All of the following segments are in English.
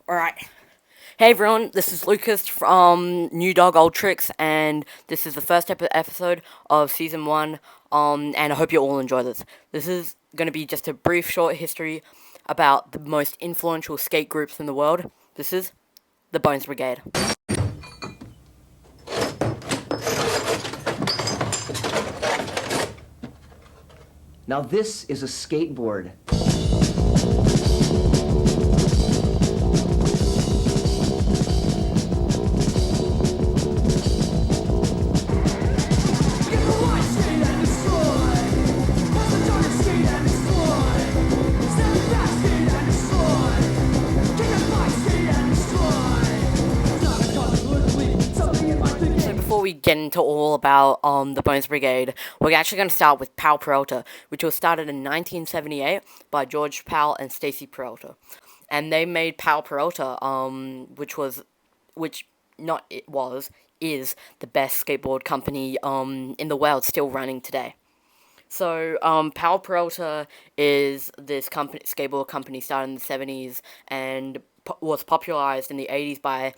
Alright. Hey everyone, this is Lucas from New Dog Old Tricks, and this is the first episode of Season 1, and I hope you all enjoy this. This is going to be just a brief, short history about the most influential skate groups in the world. This is the Bones Brigade. Now this is a skateboard. Before we get into all about the Bones Brigade, we're actually going to start with Pal Peralta, which was started in 1978 by George Pal and Stacy Peralta, and they made Pal Peralta, which not it was is the best skateboard company in the world, still running today. So, Pal Peralta is this skateboard company started in the 70s and was popularized in the 80s by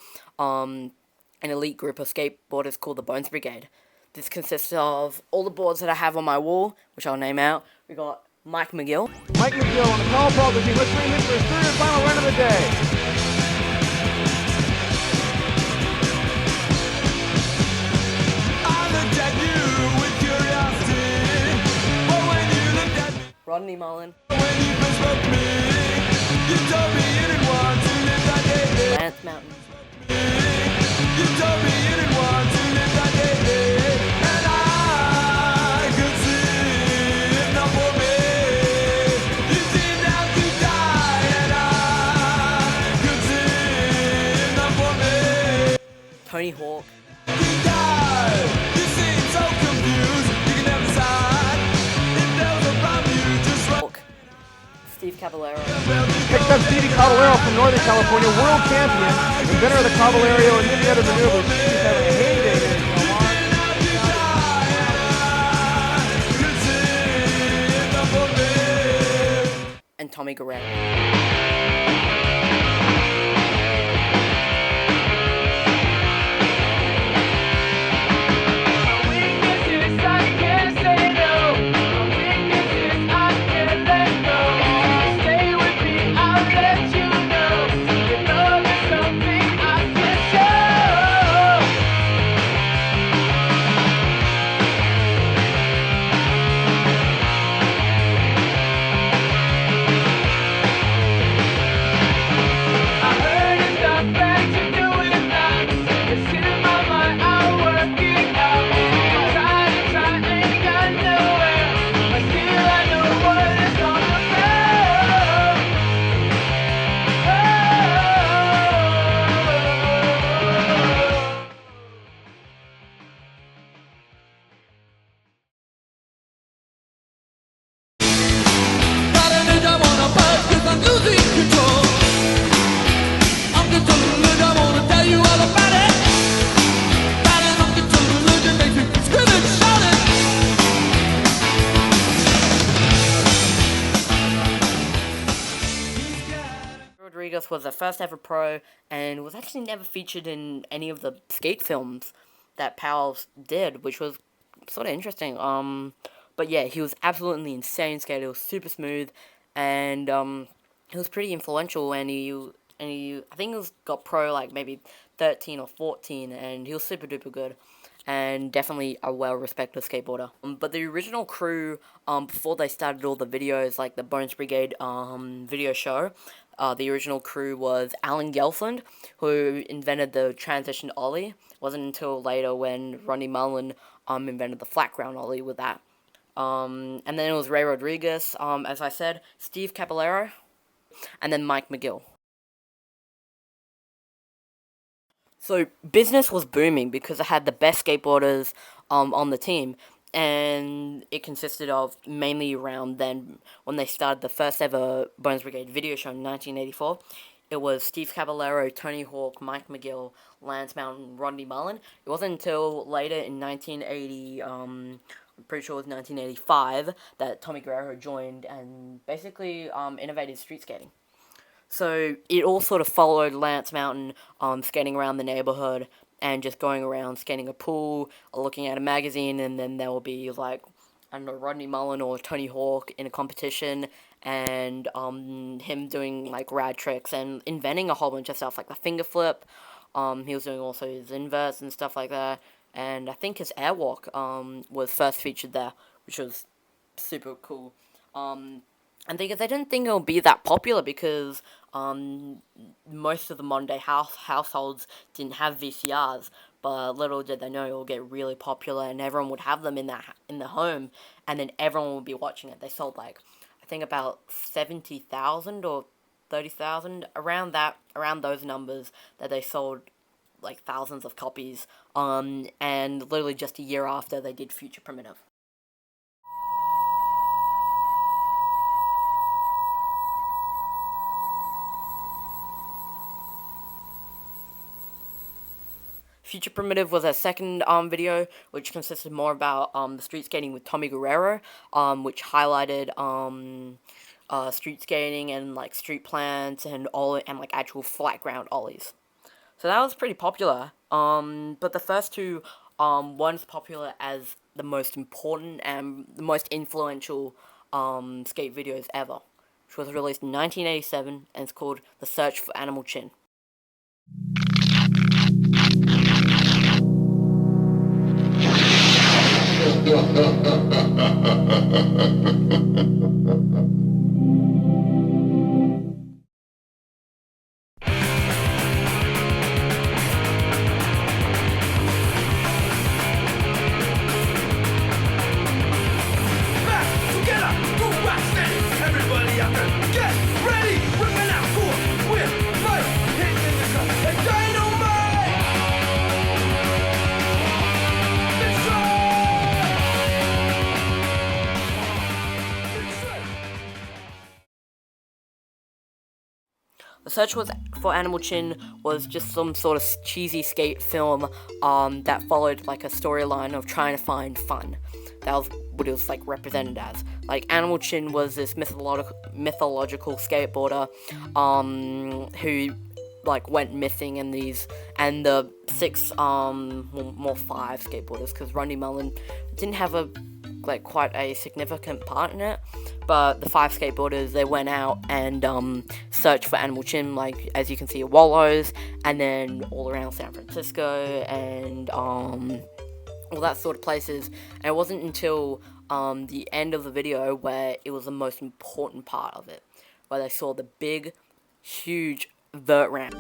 an elite group of skateboarders called the Bones Brigade. This consists of all the boards that I have on my wall, which I'll name out. We got Mike McGill. Mike McGill on the call Peralta team. Let's bring him for his third and final run of the day. Rodney Mullen. Lance Mountain. Tony Hawk. Steve Caballero. Picked up Stevie Caballero from Northern California, world champion, inventor of the Caballero and many other maneuvers. He's having a heyday in and Tommy Guerrero. Was the first ever pro and was actually never featured in any of the skate films that Powell did, which was sort of interesting. But yeah, he was absolutely insane skater. He was super smooth, and he was pretty influential. And he I think he got pro like maybe 13 or 14, and he was super duper good. And definitely a well-respected skateboarder. But the original crew, before they started all the videos, like the Bones Brigade video show, the original crew was Alan Gelfand, who invented the transition ollie. It wasn't until later when Ronnie Mullen invented the flat ground ollie with that. And then it was Ray Rodriguez, as I said, Steve Caballero, and then Mike McGill. So business was booming because it had the best skateboarders on the team, and it consisted of mainly around then when they started the first ever Bones Brigade video show in 1984. It was Steve Caballero, Tony Hawk, Mike McGill, Lance Mountain, Rodney Mullen. It wasn't until later in 1980, I'm pretty sure it was 1985, that Tommy Guerrero joined and basically innovated street skating. So it all sort of followed Lance Mountain, skating around the neighborhood and just going around skating a pool, or looking at a magazine, and then there will be like, I don't know, Rodney Mullen or Tony Hawk in a competition, and him doing like rad tricks and inventing a whole bunch of stuff like the finger flip. He was doing also his inverts and stuff like that, and I think his airwalk was first featured there, which was super cool. And because I didn't think it would be that popular because most of the modern day households didn't have VCRs, but little did they know it would get really popular and everyone would have them in the home, and then everyone would be watching it. They sold like, I think about 70,000 or 30,000, around those numbers, that they sold like thousands of copies. And literally just a year after they did Future Primitive. Future Primitive was a second video, which consisted more about the street skating with Tommy Guerrero, which highlighted street skating and like street plants and like actual flat ground ollies. So that was pretty popular. But the first two weren't as popular as the most important and the most influential skate videos ever, which was released in 1987 and it's called The Search for Animal Chin. The Search for Animal Chin was just some sort of cheesy skate film that followed like a storyline of trying to find fun. That was what it was like represented as. Like Animal Chin was this mythological skateboarder who like went missing, and the six more five skateboarders, because Rodney Mullen didn't have quite a significant part in it, but the five skateboarders, they went out and searched for Animal Chin, like as you can see at Wallows, and then all around San Francisco and all that sort of places. And it wasn't until the end of the video where it was the most important part of it, where they saw the big, huge vert ramp.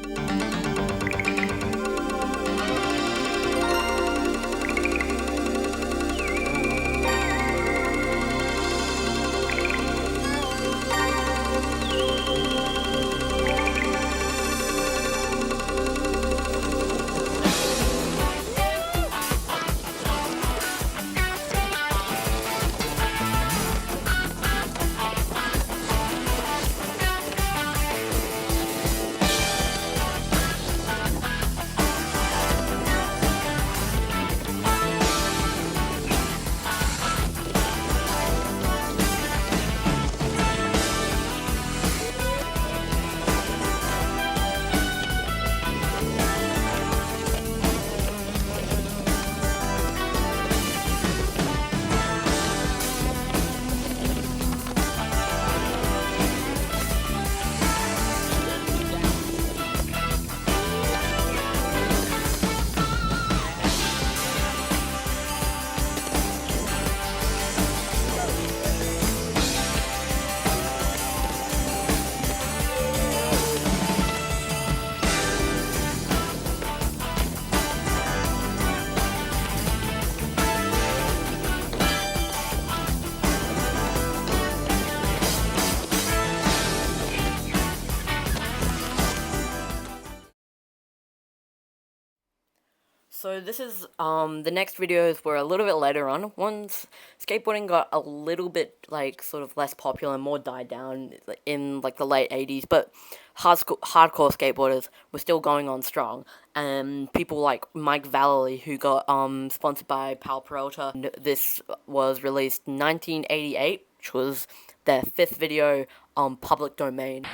So this is, the next videos were a little bit later on. Once skateboarding got a little bit, like, sort of less popular and more died down in, like, the late 80s, but hardcore skateboarders were still going on strong. And people like Mike Vallely, who got, sponsored by Pal Peralta. This was released in 1988, which was their fifth video on public domain.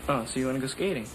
Oh, so you want to go skating?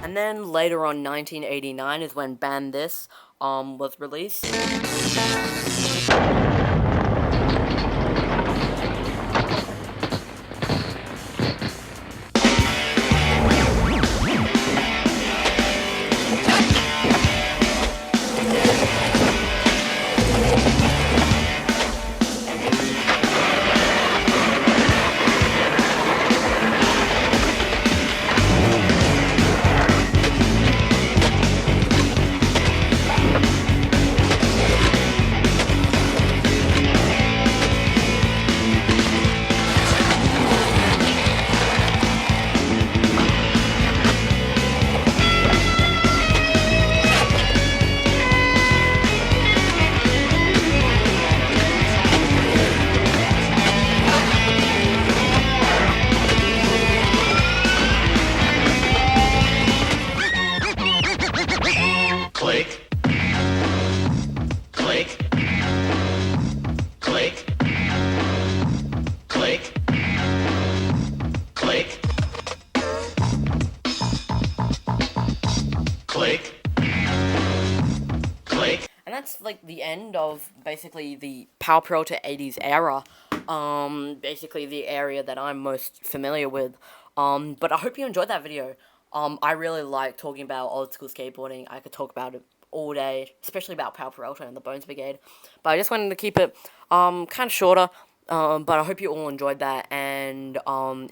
And then later on, 1989 is when Ban This was released. Click. Click. Click. Click. Click. Click. Click. And that's like the end of basically the Power Pro to 80s era. Basically the area that I'm most familiar with. But I hope you enjoyed that video. I really like talking about old school skateboarding. I could talk about it all day, especially about Power Pro and the Bones Brigade. But I just wanted to keep it kind of shorter. But I hope you all enjoyed that. And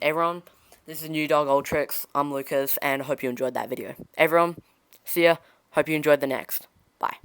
everyone, this is New Dog Old Tricks. I'm Lucas, and I hope you enjoyed that video. Everyone, see ya. Hope you enjoyed the next. Bye.